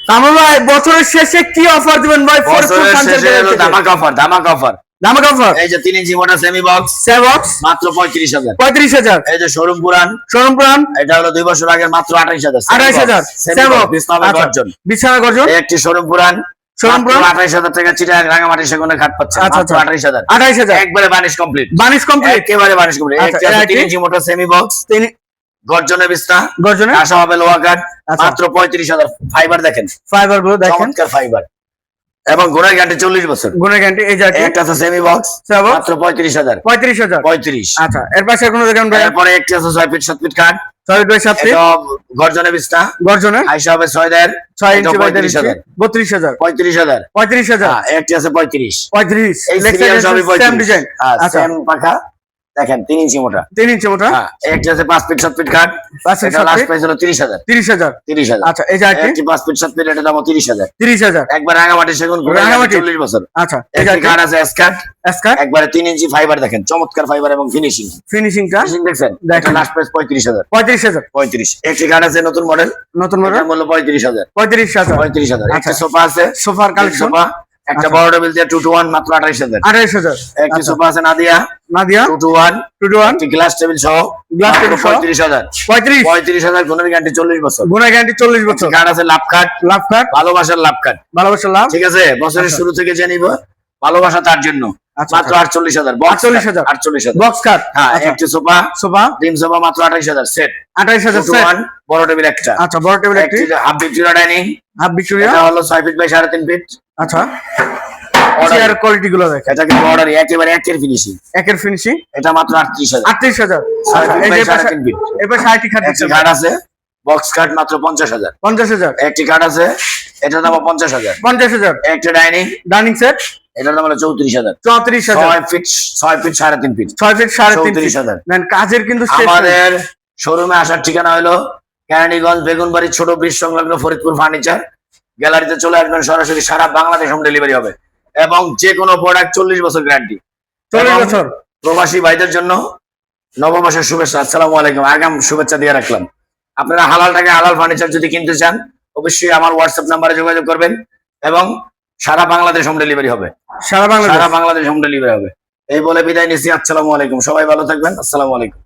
তামিম ভাই বছরের শেষে কি অফার দিবেন ভাই? বছরের শেষে হলো ধামাকা অফার, ধামাকা অফার, ধামাকা অফার। এই যে 3 ইঞ্চি মোটা সেমি বক্স, সেবক্স মাত্র 35,000। 35,000। এই যে শোরুম পুরান, শোরুম প্রাণ এটা হলো 2 বছর আগের, মাত্র 28,000। 28,000 সেবক্স বিসনামে গর্জন, বিছানা গর্জন। এই একটি শোরুম পুরান, শোরুম মাত্র পুরান 28,000 টাকা চিটাগাং রাঙামাটি সেগুনে ঘাট পাচ্ছেন, আচ্ছা মাত্র 28,000। 28,000 একবারে বানিশ কমপ্লিট, বানিশ কমপ্লিট একেবারে বানিশ কমপ্লিট। আচ্ছা, একটা 3 ইঞ্চি মোটা সেমি বক্স, তিনি গর্জনের বিছনা, গর্জনে আশা হবে লোহা কাঠ, আচ্ছা। মাত্র 35,000। ফাইবার দেখেন, ফাইবার গুলো দেখেন, চমৎকার ফাইবার, এবং গুণের গ্যারান্টি 40 বছর। গুণের গ্যারান্টি। এই যে একটা আছে সেমি বক্স, সেবক্স মাত্র 35,000। 35,000। 35। আচ্ছা, এর পাশে কোনো দেখেন ভাই? এরপরে একটি আছে 6 ফিট 7 ফিট কাঠ, 6 বাই 7 ফিট এটা গর্জনের বিছনা, গর্জনে আইসা হবে 6.5, 6 ইঞ্চি বাই 35,000। 32,000। 35,000। 35,000। হ্যাঁ, একটি আছে 35। 35 এই লেগ সিরিয়াল সাইড সবই সেম 35। ডিজাইন। হ্যাঁ, আচ্ছা, সেম পাখা দেখেন, 3 ইঞ্চি মোটা। 3 ইঞ্চি মোটা। হ্যাঁ, একটি আছে 5 ফিট 7 ফিট কাঠ, 5 ফিট এটা 7 লাস্ট ফিট প্রাইস হলো 30,000। 30,000। 30,000। আচ্ছা, এই যে একটি 5 ফিট 7 ফিট, এটা দাম 30,000। 30,000। একবার রাঙামাটি সেগুন, রাঙামাটি। 40 বছর। আচ্ছা, এই যে একটি কাঠ আছে স্কার্ট, এসকার একবারে 3 ইঞ্চি ফাইবার দেখেন, চমৎকার ফাইবার এবং ফিনিশিং। ফিনিশিংটা ফিনিশিং দেখছেন, দেখেন। এটা লাস্ট প্রাইস 35,000। 35,000। 35। একটি কাঠ আছে নতুন মডেল, নতুন মডেল এটার মূল্য 35,000। 35,000। 35,000। আচ্ছা। একটা সোফা আছে, সোফার কালেকশন সোফা, একটা আচ্ছা। বড় টেবিল দিয়ে 2 to 1, মাত্র 28,000। 28,000। একটি আচ্ছা, সোফা আছে নাদিয়া, নাদিয়া 2 to 1, 2 to 1 একটি গ্লাস টেবিল সহ, গ্লাস মাত্র টেবিল সহ 35,000। 35। 35,000, গুণের গ্যারান্টি 40 বছর। গুণের গ্যারান্টি 40 একটি বছর। কাঠ আছে লাভ কাঠ, লাভ কাট, ভালোবাসার লাভ কাঠ, ভালোবাসা লাভ। ঠিক আছে, বছরের আচ্ছা। শুরু থেকে যে নিব, ভালোবাসা তার জন্য, আচ্ছা, মাত্র 48,000। 48,000। 48,000। Box cut. হ্যাঁ, আচ্ছা, একটি সোফা, সোফা ডিম সোফা, মাত্র 28,000। Set 28,000 2 to set. 1, বড় টেবিল একটা। আচ্ছা, বড় টেবিল একটি, একটি half Victoria dining, half Victoria. এটা হলো 6 ফিট বাই 3.5 ফিট। আচ্ছা, Order। চেয়ার কোয়ালিটি গুলো দেখেন, এটা কিন্তু অর্ডার একেবারে একের ফিনিশিং, একের ফিনিশিং। এটা মাত্র 38,000। 38,000। 6 আচ্ছা, ফিট এই বাই যে 3.5 ফিট। এবার 60 খাট একটি কাঠ আছে, বক্স কাঠ, মাত্র 50,000। 50,000। একটি কাঠ আছে, এটার দাম 50,000। 50,000। একটা ডাইনিং, ডাইনিং সেট এটার দাম হলো 34,000। 34,000। 6 ফিট 3.5 ফিট। 6 feet 3.5 feet. 34,000। দেন কাজের কিন্তু শেষ নেই। আমাদের শোরুমে আসার ঠিকানা হলো কেরানীগঞ্জ বেগুনবাড়ি ছোট ব্রিজ সংলগ্ন ফরিদপুর ফার্নিচার গ্যালারিতে চলে আসবেন, সরাসরি সারা বাংলাদেশ হোম ডেলিভারি হবে, এবং যে কোনো প্রোডাক্ট 40 বছর গ্যারান্টি। 40 বছর। প্রবাসী ভাইদের জন্য নববর্ষের শুভেচ্ছা, আসসালামু আলাইকুম, আগাম শুভেচ্ছা দিয়ে রাখলাম। আপনারা হালাল টাকা হালাল ফার্নিচার যদি কিনতে চান, অবশ্যই আমার হোয়াটসঅ্যাপ নাম্বারে যোগাযোগ করবেন, এবং সারা বাংলাদেশ হোম ডেলিভারি হবে। সারা বাংলাদেশ। সারা বাংলাদেশ হোম ডেলিভারি হবে। এই বলে বিদায় নিচ্ছি, আসসালামু আলাইকুম, সবাই ভালো থাকবেন, আসসালামু আলাইকুম।